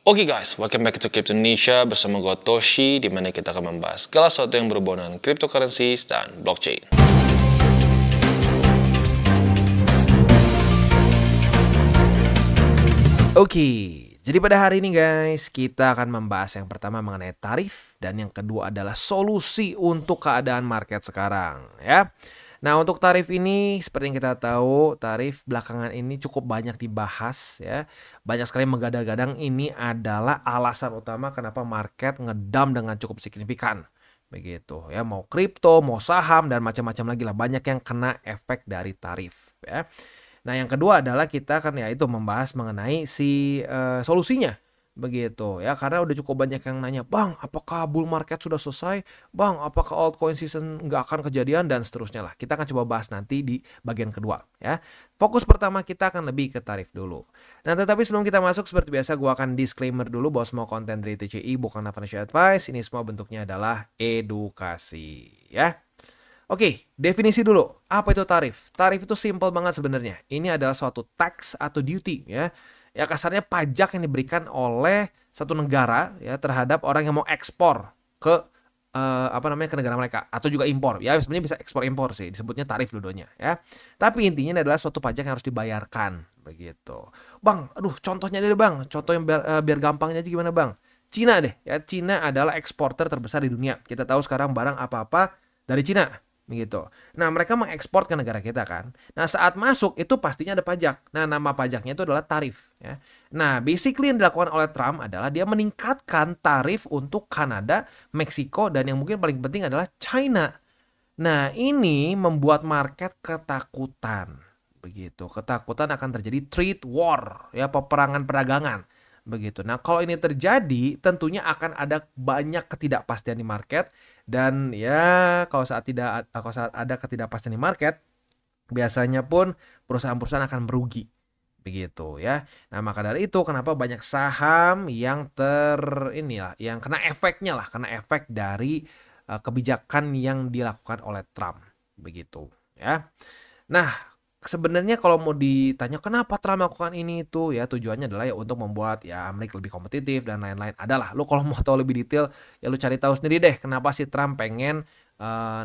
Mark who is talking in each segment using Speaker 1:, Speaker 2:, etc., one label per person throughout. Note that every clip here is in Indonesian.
Speaker 1: Oke guys, welcome back to Crypto Indonesia bersama gue Toshi, di mana kita akan membahas segala sesuatu yang berhubungan dengan cryptocurrencies dan blockchain.
Speaker 2: Oke, jadi pada hari ini guys, kita akan membahas yang pertama mengenai tarif dan yang kedua adalah solusi untuk keadaan market sekarang ya. Nah, untuk tarif ini seperti yang kita tahu, tarif belakangan ini cukup banyak dibahas ya. Banyak sekali menggadang-gadang ini adalah alasan utama kenapa market ngedump dengan cukup signifikan. Begitu ya, mau kripto, mau saham dan macam-macam lagi lah, banyak yang kena efek dari tarif ya. Nah, yang kedua adalah kita akan ya itu membahas mengenai solusinya begitu ya, karena udah cukup banyak yang nanya, "Bang, apakah bull market sudah selesai? Bang, apakah altcoin season nggak akan kejadian?" dan seterusnya lah. Kita akan coba bahas nanti di bagian kedua ya. Fokus pertama kita akan lebih ke tarif dulu. Nah, tetapi sebelum kita masuk seperti biasa gua akan disclaimer dulu bahwa semua konten dari TCI bukanlah financial advice. Ini semua bentuknya adalah edukasi ya. Oke, definisi dulu. Apa itu tarif? Tarif itu simple banget sebenarnya. Ini adalah suatu tax atau duty ya. Ya kasarnya pajak yang diberikan oleh satu negara ya terhadap orang yang mau ekspor ke ke negara mereka atau juga impor. Ya sebenarnya bisa ekspor impor sih, disebutnya tarif dua-duanya ya. Tapi intinya ini adalah suatu pajak yang harus dibayarkan begitu. Bang, aduh contohnya deh Bang. Contoh yang biar gampangnya aja gimana Bang? Cina deh ya. Cina adalah eksporter terbesar di dunia. Kita tahu sekarang barang apa-apa dari Cina. Begitu. Nah, mereka mengekspor ke negara kita kan. Nah, saat masuk itu pastinya ada pajak. Nah, nama pajaknya itu adalah tarif ya. Nah, basically yang dilakukan oleh Trump adalah dia meningkatkan tarif untuk Kanada, Meksiko dan yang mungkin paling penting adalah China. Nah, ini membuat market ketakutan. Begitu. Ketakutan akan terjadi trade war ya, peperangan perdagangan. Begitu. Nah, kalau ini terjadi, tentunya akan ada banyak ketidakpastian di market dan ya kalau saat ada ketidakpastian di market, biasanya pun perusahaan-perusahaan akan merugi. Begitu ya. Nah, maka dari itu kenapa banyak saham yang yang kena efeknya lah, kena efek dari kebijakan yang dilakukan oleh Trump. Begitu ya. Nah, sebenarnya kalau mau ditanya kenapa Trump melakukan ini itu ya tujuannya adalah ya untuk membuat ya Amerika lebih kompetitif dan lain-lain. Adalah lu kalau mau tahu lebih detail ya lu cari tahu sendiri deh kenapa si Trump pengen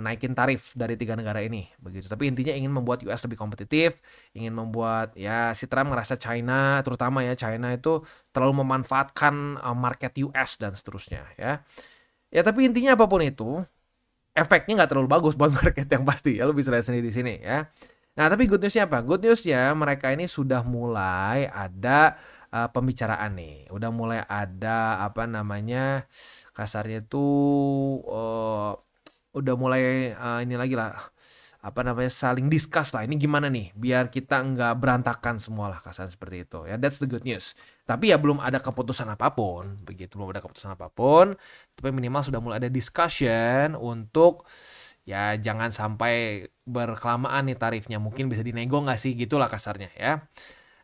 Speaker 2: naikin tarif dari 3 negara ini begitu. Tapi intinya ingin membuat US lebih kompetitif, ingin membuat ya si Trump ngerasa China, terutama ya China itu terlalu memanfaatkan market US dan seterusnya ya. Ya tapi intinya apapun itu efeknya nggak terlalu bagus buat market yang pasti ya, lu bisa lihat sendiri di sini ya. Nah, tapi good newsnya apa? Good newsnya mereka ini sudah mulai ada pembicaraan nih. Udah mulai ada kasarnya tuh udah mulai ini lagi lah saling discuss lah. Ini gimana nih biar kita nggak berantakan semua lah kasar seperti itu ya. That's the good news. Tapi ya belum ada keputusan apapun. Begitu, belum ada keputusan apapun. Tapi minimal sudah mulai ada discussion untuk ya jangan sampai berkelamaan nih tarifnya, mungkin bisa dinego nggak sih, gitulah kasarnya ya.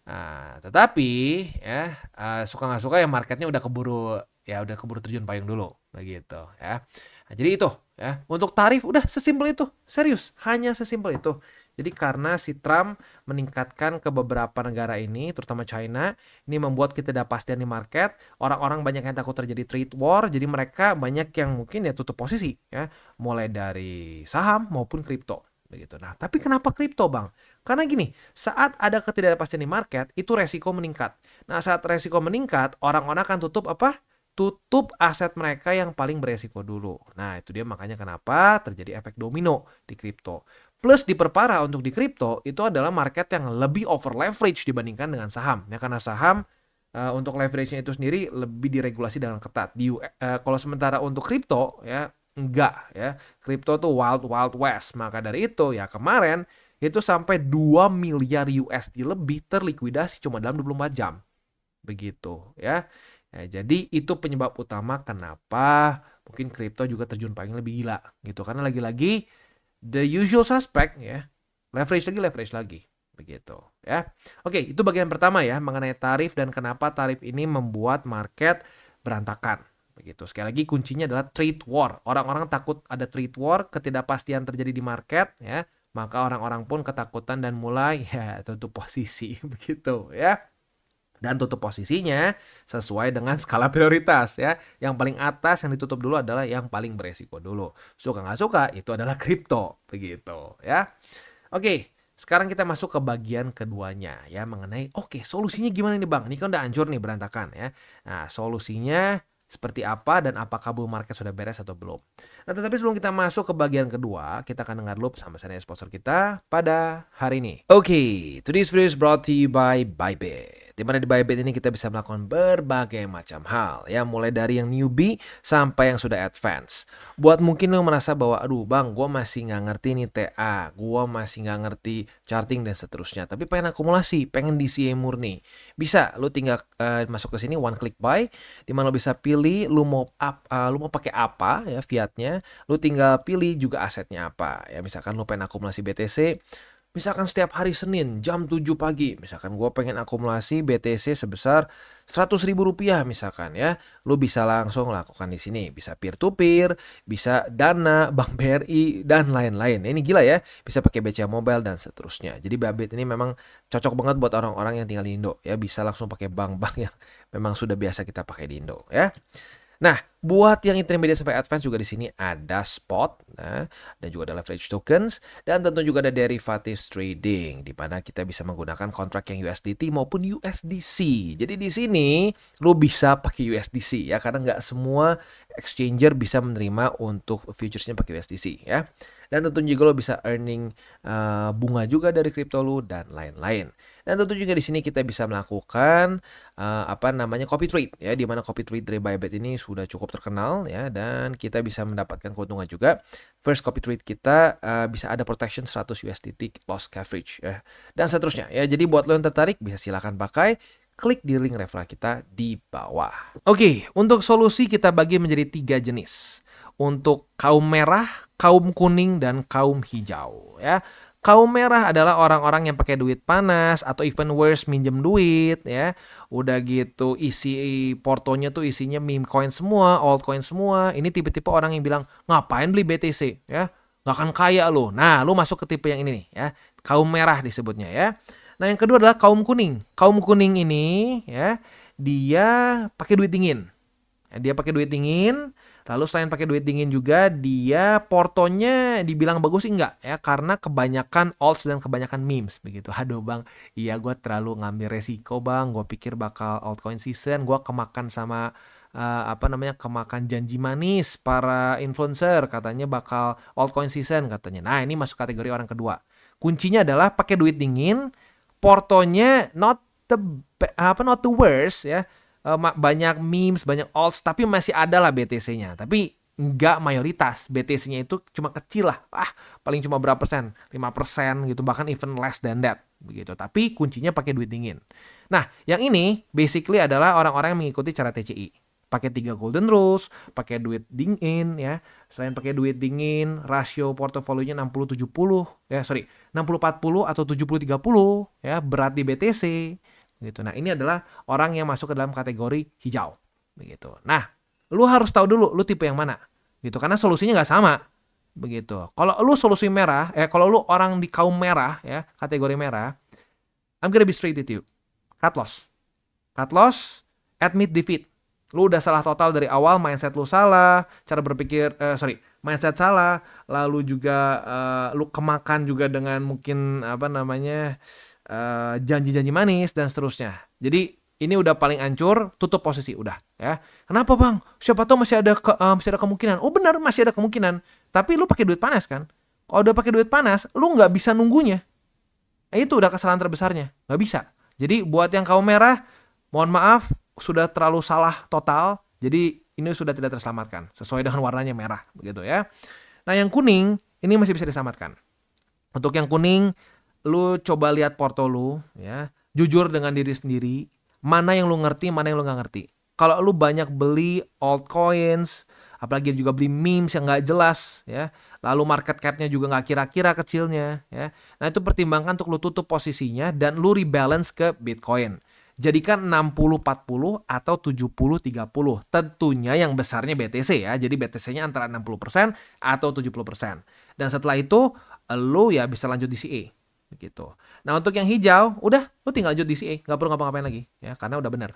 Speaker 2: Nah, tetapi ya suka nggak suka ya marketnya udah keburu terjun payung dulu begitu ya. Nah, jadi itu ya untuk tarif udah sesimpel itu, serius hanya sesimpel itu. Jadi karena si Trump meningkatkan ke beberapa negara ini, terutama China, ini membuat ketidakpastian di market, orang-orang banyak yang takut terjadi trade war, jadi mereka banyak yang mungkin ya tutup posisi ya, mulai dari saham maupun kripto begitu. Nah, tapi kenapa kripto, Bang? Karena gini, saat ada ketidakpastian di market, itu resiko meningkat. Nah, saat resiko meningkat, orang-orang akan tutup apa? Tutup aset mereka yang paling beresiko dulu. Nah, itu dia makanya kenapa terjadi efek domino di kripto. Plus diperparah untuk di kripto itu adalah market yang lebih over leverage dibandingkan dengan saham. Ya karena saham untuk leverage-nya itu sendiri lebih diregulasi dengan ketat. Kalau sementara untuk kripto ya enggak ya. Kripto tuh wild wild west. Maka dari itu ya kemarin itu sampai 2 miliar USD lebih terlikuidasi cuma dalam 24 jam. Begitu ya. Ya, jadi itu penyebab utama kenapa mungkin kripto juga terjun payung lebih gila gitu. Karena lagi-lagi the usual suspect ya, leverage lagi begitu ya. Oke, itu bagian pertama ya mengenai tarif dan kenapa tarif ini membuat market berantakan begitu. Sekali lagi kuncinya adalah trade war. Orang-orang takut ada trade war, ketidakpastian terjadi di market ya, maka orang-orang pun ketakutan dan mulai ya tutup posisi begitu ya. Dan tutup posisinya sesuai dengan skala prioritas ya. Yang paling atas yang ditutup dulu adalah yang paling beresiko dulu. Suka nggak suka itu adalah kripto begitu ya. Oke, sekarang kita masuk ke bagian keduanya ya mengenai oke, solusinya gimana nih Bang? Ini kan udah hancur nih berantakan ya. Nah, solusinya seperti apa dan apakah bull market sudah beres atau belum? Nah, tetapi sebelum kita masuk ke bagian kedua, kita akan dengar dulu pesan-pesan dari sponsor kita pada hari ini. Oke, today's video is brought to you by Bybit. Di mana di Bybit ini kita bisa melakukan berbagai macam hal ya, mulai dari yang newbie sampai yang sudah advance. Buat mungkin lo merasa bahwa aduh Bang, gue masih nggak ngerti nih TA, gue masih nggak ngerti charting dan seterusnya, tapi pengen akumulasi, pengen DCA murni. Bisa, lo tinggal masuk ke sini one click buy, di mana lo bisa pilih lo mau pakai apa ya fiatnya, lo tinggal pilih juga asetnya apa ya. Misalkan lo pengen akumulasi BTC, misalkan setiap hari Senin jam 7 pagi, misalkan gue pengen akumulasi BTC sebesar Rp100.000 misalkan ya, lu bisa langsung lakukan di sini. Bisa peer to peer, bisa Dana, Bank BRI dan lain-lain. Ini gila ya, bisa pakai BCA Mobile dan seterusnya. Jadi Bybit ini memang cocok banget buat orang-orang yang tinggal di Indo ya, bisa langsung pakai bank-bank yang memang sudah biasa kita pakai di Indo ya. Nah, buat yang intermediate sampai advance juga di sini ada spot, nah, dan juga ada leverage tokens, dan tentu juga ada derivatives trading, di mana kita bisa menggunakan kontrak yang USDT maupun USDC. Jadi di sini lo bisa pakai USDC ya, karena nggak semua exchanger bisa menerima untuk futuresnya pakai USDC ya. Dan tentunya juga lo bisa earning bunga juga dari kripto lo dan lain-lain. Dan tentu juga di sini kita bisa melakukan copy trade ya, di mana copy trade dari Bybit ini sudah cukup terkenal ya, dan kita bisa mendapatkan keuntungan juga. First copy trade kita bisa ada protection 100 USDT loss coverage ya, dan seterusnya ya. Jadi buat lo yang tertarik bisa silakan pakai. Klik di link referral kita di bawah. Oke, untuk solusi kita bagi menjadi 3 jenis. Untuk kaum merah, kaum kuning, dan kaum hijau ya. Kaum merah adalah orang-orang yang pakai duit panas atau even worse minjem duit ya. Udah gitu isi portonya tuh isinya meme coin semua, altcoin semua. Ini tipe-tipe orang yang bilang ngapain beli BTC ya, nggak akan kaya lo. Nah, lo masuk ke tipe yang ini nih ya, kaum merah disebutnya ya. Nah, yang kedua adalah kaum kuning. Kaum kuning ini ya, dia pakai duit dingin. Dia pakai duit dingin. Lalu selain pakai duit dingin juga, dia portonya dibilang bagus sih enggak ya, karena kebanyakan alts dan kebanyakan memes begitu. Aduh Bang, iya gue terlalu ngambil resiko Bang, gue pikir bakal altcoin season, gue kemakan sama kemakan janji manis para influencer, katanya bakal altcoin season katanya. Nah, ini masuk kategori orang kedua. Kuncinya adalah pakai duit dingin, portonya not the worst ya. Banyak memes, banyak alts, tapi masih ada lah BTC-nya. Tapi nggak mayoritas. BTC-nya itu cuma kecil lah. Paling cuma berapa persen? 5% gitu, bahkan even less than that. Begitu. Tapi kuncinya pakai duit dingin. Nah, yang ini basically adalah orang-orang yang mengikuti cara TCI. Pakai 3 golden rules, pakai duit dingin ya. Selain pakai duit dingin, rasio portofolionya 60-70 ya, 60-40 atau 70-30 ya, berat di BTC. Gitu. Nah, ini adalah orang yang masuk ke dalam kategori hijau. Begitu. Nah, lu harus tahu dulu lu tipe yang mana. Gitu. Karena solusinya nggak sama. Begitu. Kalau lu solusi merah, kalau lu orang di kaum merah ya, kategori merah, I'm gonna be straight with you. Cut loss. Cut loss, admit defeat. Lu udah salah total dari awal, mindset lu salah, cara berpikir, mindset salah, lalu juga lu kemakan juga dengan mungkin janji-janji manis dan seterusnya. Jadi ini udah paling hancur, tutup posisi udah ya. Kenapa Bang? Siapa tahu masih ada kemungkinan. Oh benar, masih ada kemungkinan. Tapi lu pakai duit panas kan? Kalau udah pakai duit panas, lu nggak bisa nunggunya. Itu udah kesalahan terbesarnya, nggak bisa. Jadi buat yang kaum merah, mohon maaf sudah terlalu salah total. Jadi ini sudah tidak terselamatkan sesuai dengan warnanya merah begitu ya. Nah yang kuning ini masih bisa diselamatkan. Untuk yang kuning, lu coba lihat porto lu ya, jujur dengan diri sendiri, mana yang lu ngerti, mana yang lu nggak ngerti. Kalau lu banyak beli altcoins, apalagi juga beli memes yang nggak jelas ya, lalu market cap-nya juga nggak kira-kira kecilnya ya, nah itu pertimbangkan untuk lu tutup posisinya dan lu rebalance ke Bitcoin. Jadikan 60-40 atau 70-30. Tentunya yang besarnya BTC ya. Jadi BTC-nya antara 60% atau 70%. Dan setelah itu lu ya bisa lanjut DCA. begitu. Nah untuk yang hijau, udah lu tinggal lanjut DCA, nggak perlu ngapa-ngapain lagi ya, karena udah bener,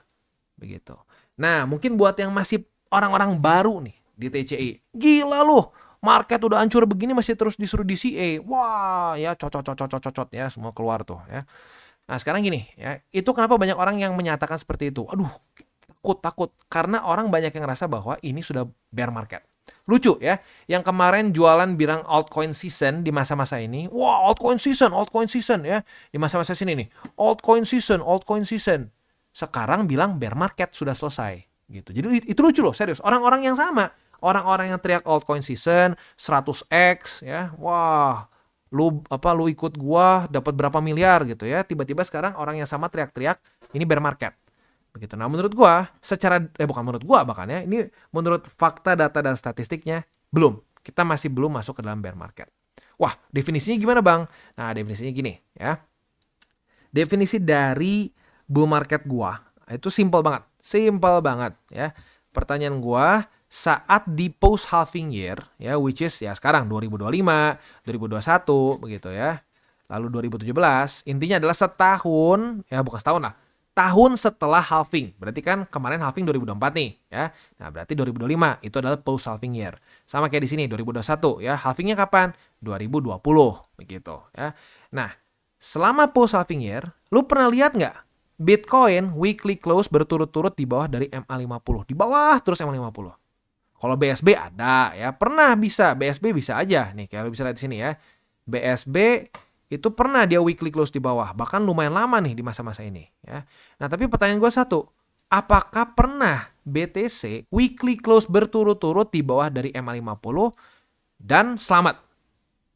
Speaker 2: begitu. Nah mungkin buat yang masih orang-orang baru nih di TCI, gila lu, market udah hancur begini masih terus disuruh DCA, wah ya cocot ya, semua keluar tuh ya. Nah sekarang gini ya, itu kenapa banyak orang yang menyatakan seperti itu, aduh takut, karena orang banyak yang ngerasa bahwa ini sudah bear market. Lucu ya, yang kemarin jualan bilang altcoin season di masa-masa ini, wah altcoin season ya, di masa-masa sini nih, altcoin season. Sekarang bilang bear market sudah selesai gitu. Jadi itu lucu loh, serius. Orang-orang yang sama, orang-orang yang teriak altcoin season 100x ya, wah lu ikut gua dapat berapa miliar gitu ya. Tiba-tiba sekarang orang yang sama teriak-teriak ini bear market. Begitu. Nah, menurut gua bukan menurut gua bahkan ya, ini menurut fakta, data dan statistiknya belum. Kita masih belum masuk ke dalam bear market. Wah, definisinya gimana, Bang? Nah, definisinya gini ya. Definisi dari bull market gua itu simple banget ya. Pertanyaan gua, saat di post halving year ya, which is ya sekarang 2025, 2021 begitu ya. Lalu 2017, intinya adalah setahun, ya bukan setahun lah, tahun setelah halving. Berarti kan kemarin halving 2024 nih ya. Nah, berarti 2025 itu adalah post halving year. Sama kayak di sini 2021 ya. Halvingnya kapan? 2020 begitu ya. Nah, selama post halving year, lu pernah lihat nggak Bitcoin weekly close berturut-turut di bawah dari MA50? Di bawah terus MA50. Kalau BSB ada ya, pernah bisa. BSB bisa aja nih, kayak lu bisa lihat di sini ya. BSB itu pernah dia weekly close di bawah, bahkan lumayan lama nih di masa-masa ini ya. Nah tapi pertanyaan gue satu, apakah pernah BTC weekly close berturut-turut di bawah dari MA50 dan selamat?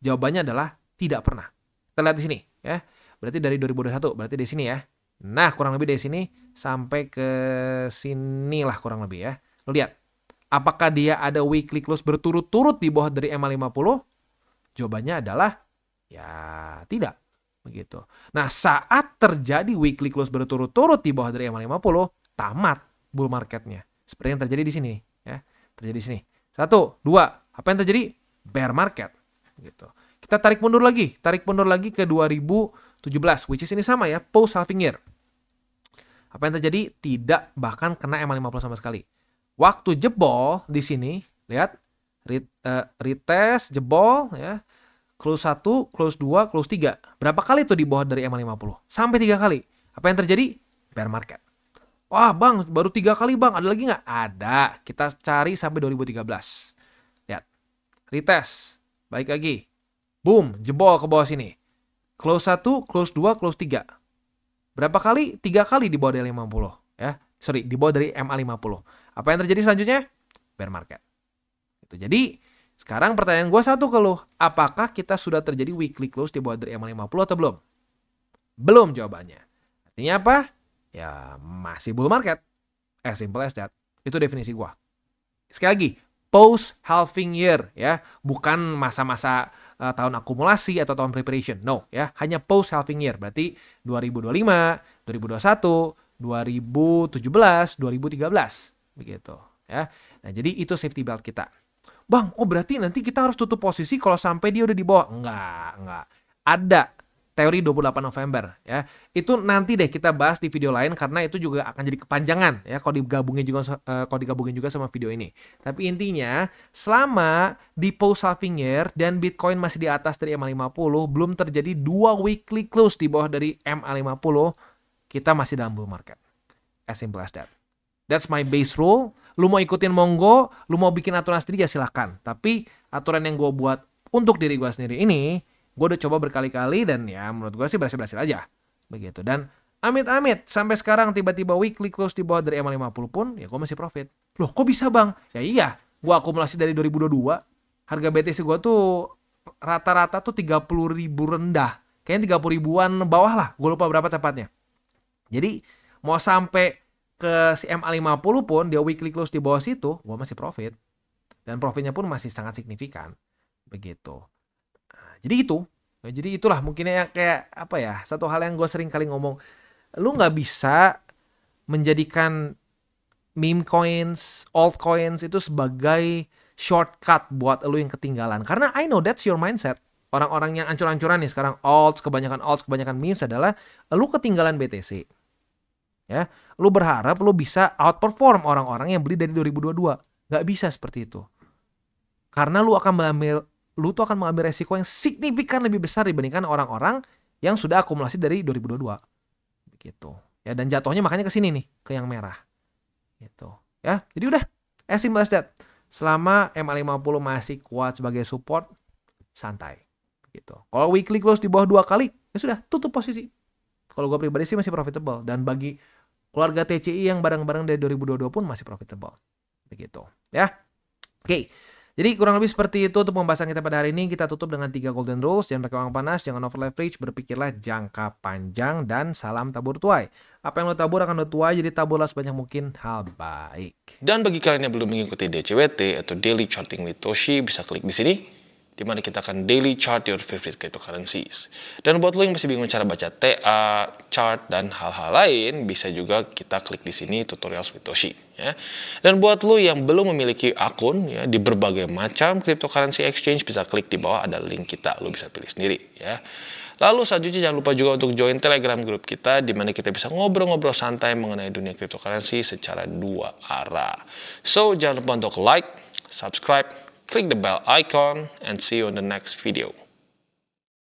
Speaker 2: Jawabannya adalah tidak pernah. Kita lihat di sini ya, berarti dari 2021, berarti di sini ya. Nah kurang lebih dari sini sampai ke sinilah kurang lebih ya. Lo lihat, apakah dia ada weekly close berturut-turut di bawah dari MA50? Jawabannya adalah ya tidak begitu. Nah saat terjadi weekly close berturut-turut di bawah dari MA50, tamat bull marketnya. Seperti yang terjadi di sini ya. Terjadi di sini. 1, 2, apa yang terjadi? Bear market gitu. Kita tarik mundur lagi ke 2017, which is ini sama ya, post halving year. Apa yang terjadi? Tidak bahkan kena MA50 sama sekali. Waktu jebol di sini, lihat retest jebol ya. Close 1, close 2, close 3. Berapa kali tuh di bawah dari MA50? Sampai 3 kali. Apa yang terjadi? Bear market. Wah bang, baru 3 kali bang. Ada lagi nggak? Ada. Kita cari sampai 2013. Lihat. Retest. Baik lagi. Boom, jebol ke bawah sini. Close 1, close 2, close 3. Berapa kali? 3 kali di bawah dari 50. Ya. Sorry, di bawah dari MA50. Apa yang terjadi selanjutnya? Bear market. Itu. Jadi sekarang pertanyaan gue satu ke lo, apakah kita sudah terjadi weekly close di bawah dari MA50 atau belum? Belum jawabannya. Artinya apa? Ya masih bull market. As simple as that. Itu definisi gue. Sekali lagi, post halving year ya, bukan masa-masa tahun akumulasi atau tahun preparation. No ya, hanya post halving year. Berarti 2025, 2021, 2017, 2013 begitu ya. Nah, jadi itu safety belt kita. Bang, oh berarti nanti kita harus tutup posisi kalau sampai dia udah di bawah. Enggak. Ada teori 28 November ya. Itu nanti deh kita bahas di video lain karena itu juga akan jadi kepanjangan ya kalau digabungin juga sama video ini. Tapi intinya selama di post halving year dan Bitcoin masih di atas dari MA50, belum terjadi 2 weekly close di bawah dari MA50, kita masih dalam bull market. As simple as that. That's my base rule. Lu mau ikutin monggo, lu mau bikin aturan sendiri ya silahkan. Tapi aturan yang gue buat untuk diri gue sendiri ini, gue udah coba berkali-kali dan ya menurut gue sih berhasil-berhasil aja. Begitu. Dan amit-amit sampai sekarang tiba-tiba weekly close di bawah dari MA50 pun ya gue masih profit. Loh kok bisa bang? Ya iya, gue akumulasi dari 2022. Harga BTC gue tuh rata-rata tuh 30 ribu rendah. Kayaknya 30 ribuan bawah lah. Gue lupa berapa tepatnya. Jadi mau sampai ke si MA50 pun dia weekly close di bawah situ, gue masih profit. Dan profitnya pun masih sangat signifikan. Begitu. Nah, jadi itulah mungkinnya kayak apa ya, satu hal yang gue sering kali ngomong. Lu gak bisa menjadikan meme coins, altcoins itu sebagai shortcut buat lu yang ketinggalan. Karena I know that's your mindset. orang-orang yang ancur-ancuran nih sekarang alts, kebanyakan memes adalah lu ketinggalan BTC. Ya, lu berharap lu bisa outperform orang-orang yang beli dari 2022. Nggak bisa seperti itu. Karena lu tuh akan mengambil resiko yang signifikan lebih besar dibandingkan orang-orang yang sudah akumulasi dari 2022. Begitu. Ya, dan jatuhnya makanya ke sini nih, ke yang merah. Gitu. Ya, jadi udah as simple as that. Selama MA50 masih kuat sebagai support, santai. Gitu. Kalau weekly close di bawah 2 kali, ya sudah, tutup posisi. Kalau gue pribadi sih masih profitable. Dan bagi keluarga TCI yang bareng-bareng dari 2022 pun masih profitable. Begitu. Ya. Oke. Jadi kurang lebih seperti itu untuk pembahasan kita pada hari ini. Kita tutup dengan 3 golden rules. Jangan pakai uang panas, jangan over leverage, berpikirlah jangka panjang, dan salam tabur tuai. Apa yang lo tabur akan lo tuai, jadi taburlah sebanyak mungkin hal baik.
Speaker 1: Dan bagi kalian yang belum mengikuti DCWT atau Daily Charting with Toshi, bisa klik di sini, di mana kita akan daily chart your favorite cryptocurrencies. Dan buat lo yang masih bingung cara baca TA, chart, dan hal-hal lain, bisa juga kita klik di sini tutorials with Toshi. Ya. Dan buat lo yang belum memiliki akun ya, di berbagai macam cryptocurrency exchange, bisa klik di bawah ada link kita, lo bisa pilih sendiri. Ya. Lalu selanjutnya jangan lupa juga untuk join Telegram group kita, di mana kita bisa ngobrol-ngobrol santai mengenai dunia cryptocurrency secara 2 arah. So jangan lupa untuk like, subscribe, click the bell icon, and see you on the next video.